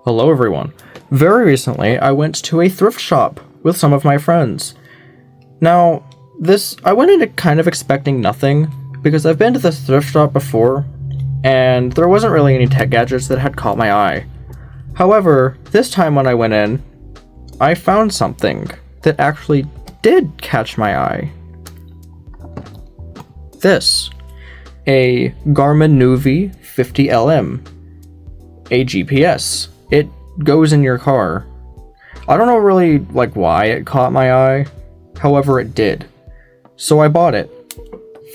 Hello everyone. Very recently, I went to a thrift shop with some of my friends. Now, I went into kind of expecting nothing, because I've been to this thrift shop before, and there wasn't really any tech gadgets that had caught my eye. However, this time when I went in, I found something that actually did catch my eye. This. A Garmin Nüvi 50LM. A GPS. It goes in your car. I don't know really why it caught my eye, however it did. So I bought it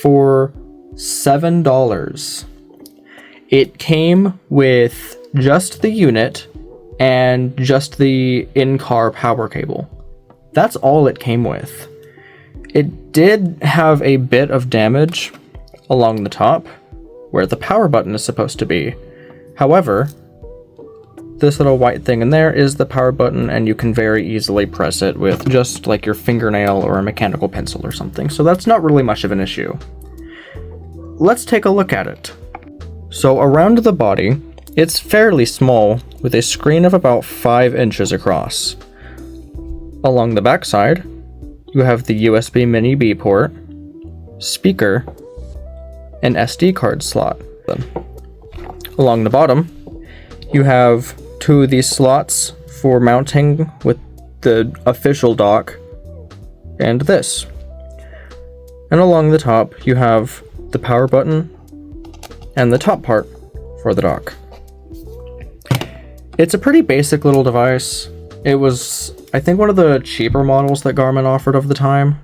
for $7. It came with just the unit and just the in-car power cable. That's all it came with. It did have a bit of damage along the top where the power button is supposed to be. However, this little white thing in there is the power button, and you can very easily press it with just your fingernail or a mechanical pencil or something, so that's not really much of an issue. Let's take a look at it. So around the body, it's fairly small, with a screen of about 5 inches across. Along the backside, you have the USB mini B port, speaker, and SD card slot. Along the bottom, you have 2 of these slots for mounting with the official dock, and this. And along the top, you have the power button and the top part for the dock. It's a pretty basic little device. It was, I think, one of the cheaper models that Garmin offered of the time.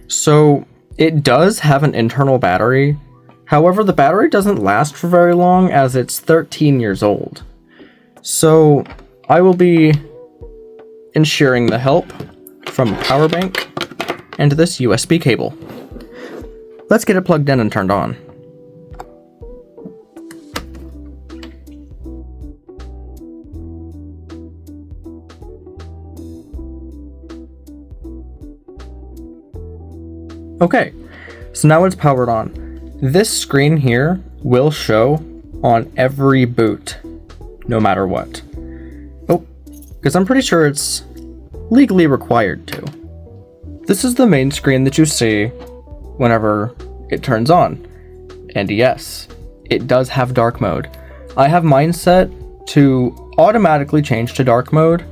So it does have an internal battery. However, the battery doesn't last for very long as it's 13 years old. So I will be ensuring the help from a power bank and this USB cable. Let's get it plugged in and turned on. Okay, so now it's powered on. This screen here will show on every boot, no matter what. Oh, because I'm pretty sure it's legally required to. This is the main screen that you see whenever it turns on. And yes, it does have dark mode. I have mine set to automatically change to dark mode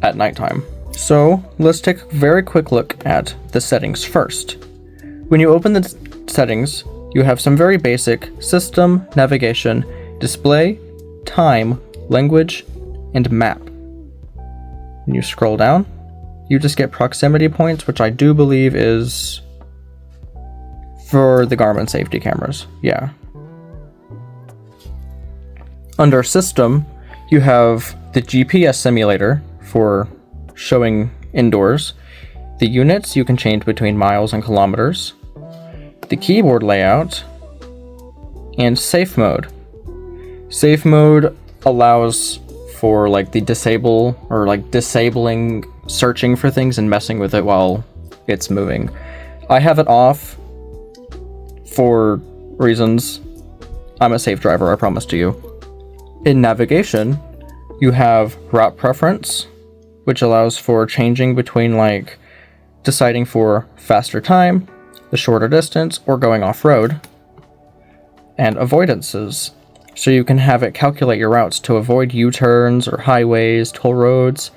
at nighttime. So let's take a very quick look at the settings first. When you open the settings, you have some very basic system, navigation, display, time, language, and map. When you scroll down, you just get proximity points, which I do believe is for the Garmin safety cameras. Yeah. Under system, you have the GPS simulator for showing indoors. The units you can change between miles and kilometers. The keyboard layout, and safe mode. Safe mode allows for the disabling searching for things and messing with it while it's moving. I have it off for reasons. I'm a safe driver, I promise to you. In navigation, you have route preference, which allows for changing between deciding for faster time, the shorter distance, or going off-road, and avoidances, so you can have it calculate your routes to avoid U-turns or highways, toll roads,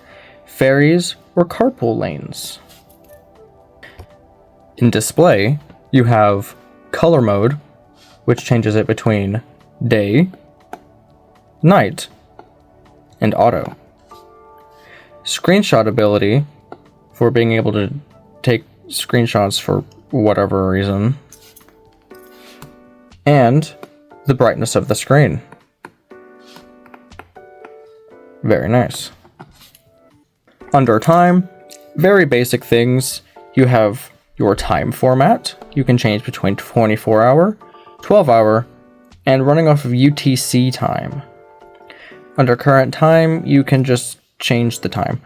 ferries, or carpool lanes. In display, you have color mode, which changes it between day, night, and auto. Screenshot ability, for being able to take screenshots for whatever reason, and the brightness of the screen. Very nice. Under time, very basic things. You have your time format. You can change between 24-hour, 12-hour, and running off of UTC time. Under current time, you can just change the time.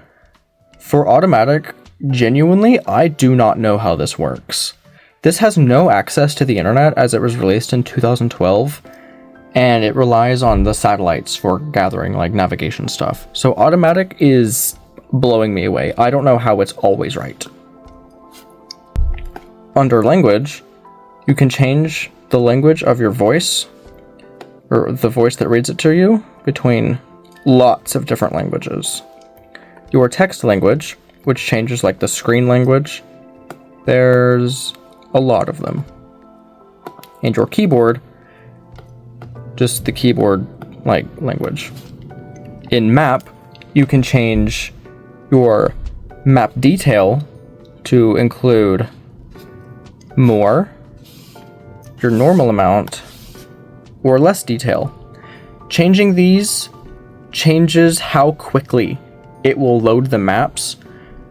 For automatic, genuinely, I do not know how this works. This has no access to the internet as it was released in 2012, and it relies on the satellites for gathering like navigation stuff. So automatic is blowing me away. I don't know how it's always right. Under language, you can change the language of your voice, or the voice that reads it to you, between lots of different languages. Your text language, which changes like the screen language, there's a lot of them. And your keyboard, just the keyboard like language. In map, you can change your map detail to include more, your normal amount, or less detail. Changing these changes how quickly it will load the maps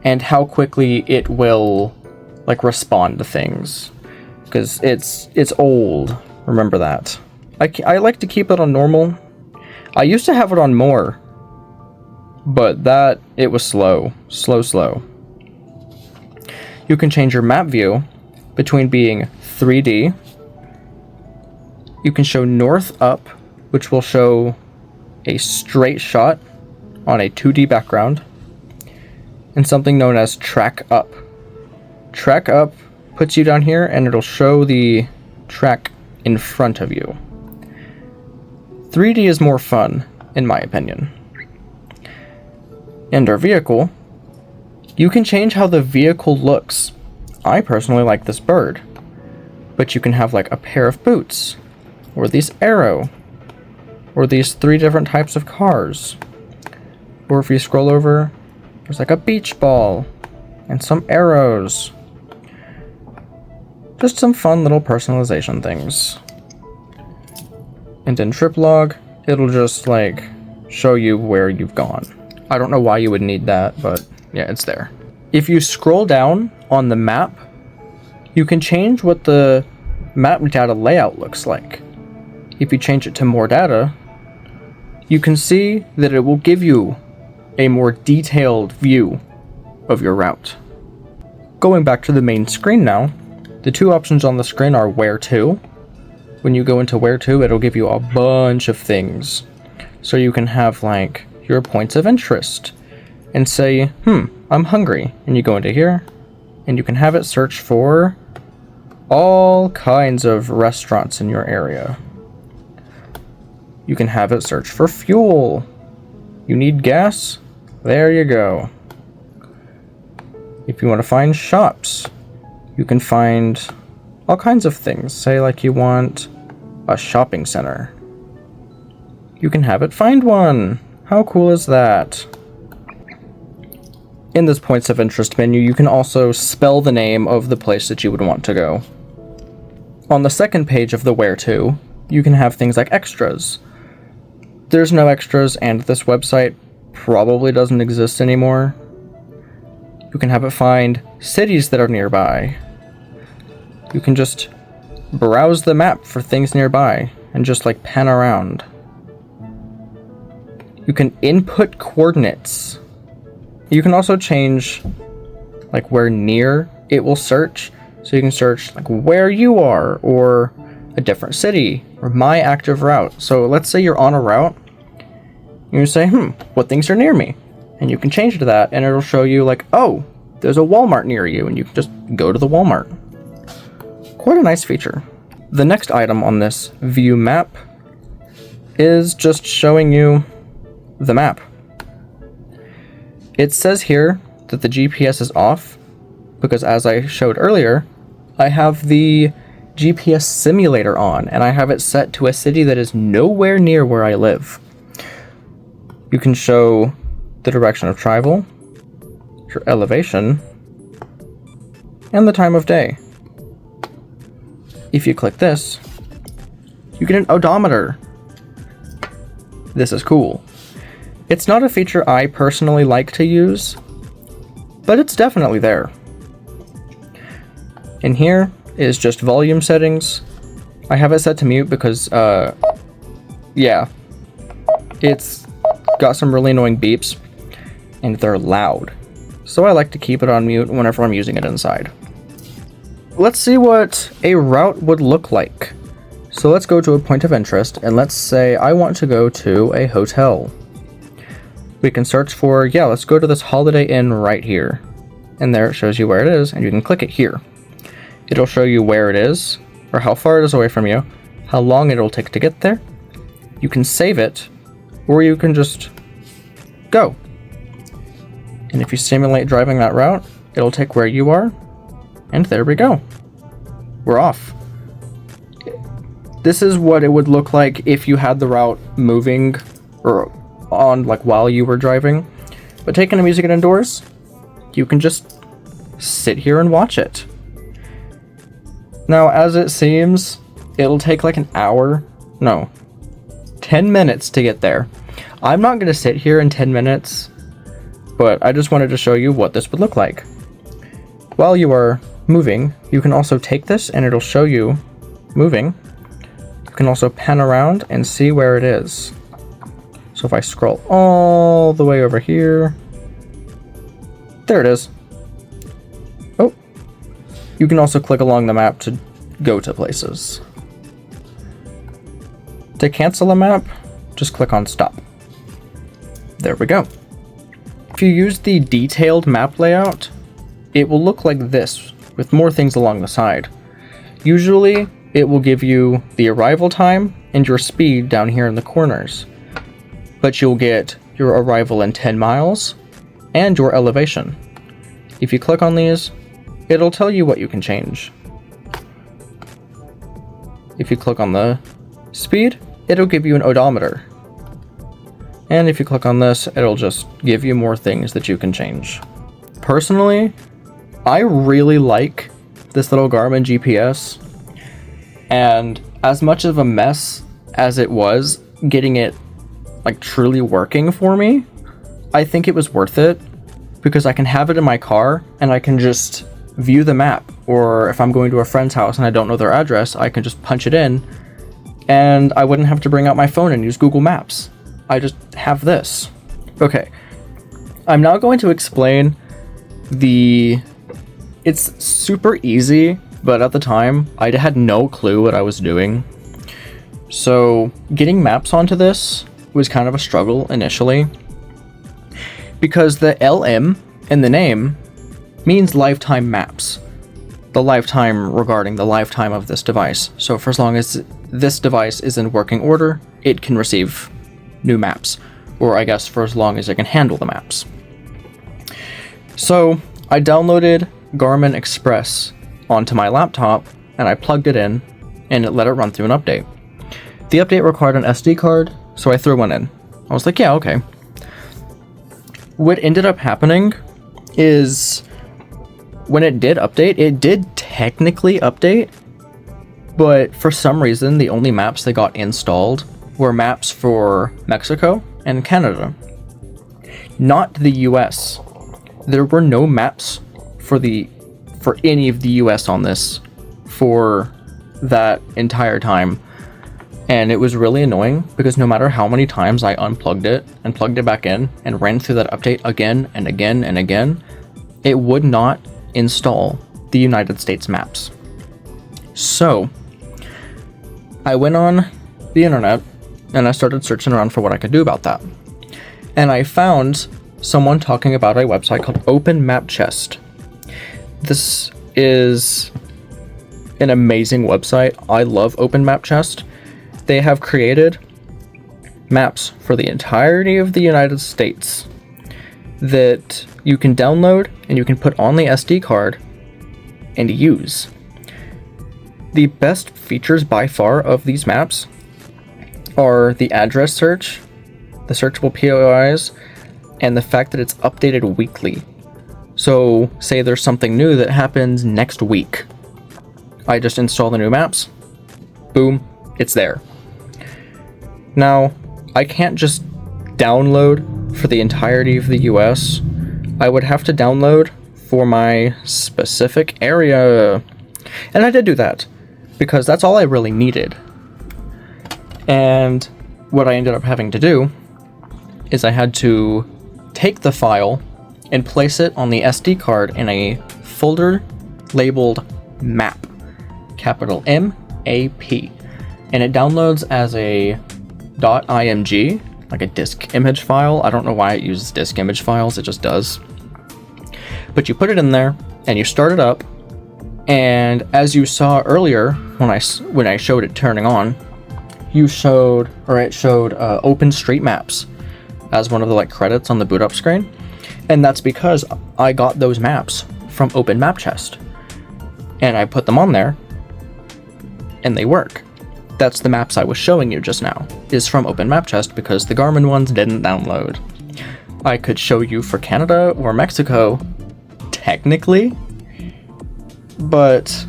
and how quickly it will like respond to things, because it's old. Remember that. I like to keep it on normal. I used to have it on more, but it was slow. You can change your map view between being 3D. You can show north up, which will show a straight shot on a 2D background, and something known as track up. Track up puts you down here and it'll show the track in front of you. 3D is more fun, in my opinion. Under vehicle, you can change how the vehicle looks. I personally like this bird, but you can have like a pair of boots, or this arrow, or these 3 different types of cars. Or if you scroll over, there's like a beach ball and some arrows. Just some fun little personalization things. And in trip log, it'll just like show you where you've gone. I don't know why you would need that, but yeah, it's there. If you scroll down on the map, you can change what the map data layout looks like. If you change it to more data, you can see that it will give you a more detailed view of your route. Going back to the main screen now, the 2 options on the screen are where to. When you go into where to, it'll give you a bunch of things. So you can have like your points of interest and say, I'm hungry. And you go into here and you can have it search for all kinds of restaurants in your area. You can have it search for fuel. You need gas? There you go. If you want to find shops, you can find all kinds of things. Say like you want a shopping center. You can have it find one. How cool is that? In this points of interest menu, you can also spell the name of the place that you would want to go. On the second page of the where to, you can have things like extras. There's no extras, and this website probably doesn't exist anymore. You can have it find cities that are nearby. You can just browse the map for things nearby and just like pan around. You can input coordinates. You can also change like where near it will search. So you can search like where you are, or a different city, or my active route. So let's say you're on a route. You say, what things are near me? And you can change to that, and it'll show you like, oh, there's a Walmart near you, and you can just go to the Walmart. Quite a nice feature. The next item on this view map is just showing you the map. It says here that the GPS is off because, as I showed earlier, I have the GPS simulator on, and I have it set to a city that is nowhere near where I live. You can show the direction of travel, your elevation, and the time of day. If you click this, you get an odometer. This is cool. It's not a feature I personally like to use, but it's definitely there. In here is just volume settings. I have it set to mute because, yeah, it's got some really annoying beeps, and they're loud. So I like to keep it on mute whenever I'm using it inside. Let's see what a route would look like. So let's go to a point of interest, and let's say I want to go to a hotel. We can search for, yeah, let's go to this Holiday Inn right here. And there it shows you where it is, and you can click it here. It'll show you where it is, or how far it is away from you, how long it'll take to get there. You can save it, or you can just go. And if you simulate driving that route, it'll take where you are, and there we go. We're off. This is what it would look like if you had the route moving or on like while you were driving. But taking the music indoors, you can just sit here and watch it. Now, as it seems, it'll take like 10 minutes to get there. I'm not going to sit here in 10 minutes, but I just wanted to show you what this would look like. While you are moving, you can also take this and it'll show you moving. You can also pan around and see where it is. So if I scroll all the way over here, there it is. Oh, you can also click along the map to go to places. To cancel a map, just click on stop. There we go. If you use the detailed map layout, it will look like this with more things along the side. Usually, it will give you the arrival time and your speed down here in the corners. But you'll get your arrival in 10 miles and your elevation. If you click on these, it'll tell you what you can change. If you click on the speed, it'll give you an odometer. And if you click on this, it'll just give you more things that you can change. Personally, I really like this little Garmin GPS. And as much of a mess as it was getting it like truly working for me, I think it was worth it because I can have it in my car and I can just view the map. Or if I'm going to a friend's house and I don't know their address, I can just punch it in and I wouldn't have to bring out my phone and use Google Maps. I just have this. Okay, I'm now going to explain it's super easy, but at the time, I had no clue what I was doing. So getting maps onto this was kind of a struggle initially, because the LM in the name means lifetime maps. The lifetime regarding the lifetime of this device. So for as long as this device is in working order, it can receive new maps, or I guess for as long as it can handle the maps. So I downloaded Garmin Express onto my laptop and I plugged it in and it let it run through an update. The update required an SD card, so I threw one in. I was like, yeah, okay. What ended up happening is when it did update, it did technically update, but for some reason the only maps that got installed were maps for Mexico and Canada, not the US. There were no maps for any of the US on this for that entire time. And it was really annoying because no matter how many times I unplugged it and plugged it back in and ran through that update again and again and again, it would not install the United States maps. So I went on the internet and I started searching around for what I could do about that. And I found someone talking about a website called Open Map Chest. This is an amazing website. I love Open Map Chest. They have created maps for the entirety of the United States that you can download and you can put on the SD card and use. The best features by far of these maps are the address search, the searchable POIs, and the fact that it's updated weekly. So say there's something new that happens next week. I just install the new maps, boom, it's there. Now, I can't just download for the entirety of the US. I would have to download for my specific area. And I did do that because that's all I really needed. And what I ended up having to do is I had to take the file and place it on the SD card in a folder labeled map, capital M-A-P. and it downloads as a .img, like a disk image file. I don't know why it uses disk image files, it just does. But you put it in there and you start it up, and as you saw earlier when I showed it turning on, it showed OpenStreetMaps as one of the credits on the boot up screen, and that's because I got those maps from Open Map Chest, and I put them on there, and they work. That's the maps I was showing you just now, is from Open Map Chest because the Garmin ones didn't download. I could show you for Canada or Mexico, technically, but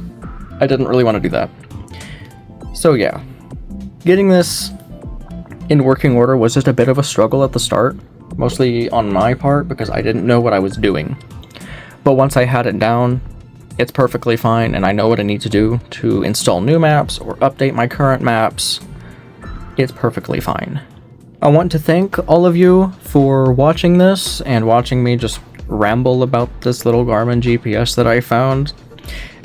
I didn't really want to do that. So yeah, getting this in working order was just a bit of a struggle at the start, mostly on my part because I didn't know what I was doing. But once I had it down, it's perfectly fine, and I know what I need to do to install new maps or update my current maps. It's perfectly fine. I want to thank all of you for watching this and watching me just ramble about this little Garmin GPS that I found,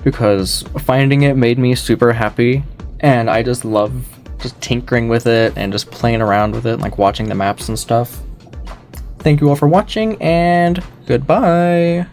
because finding it made me super happy, and I just love just tinkering with it and just playing around with it, like watching the maps and stuff. Thank you all for watching, and goodbye!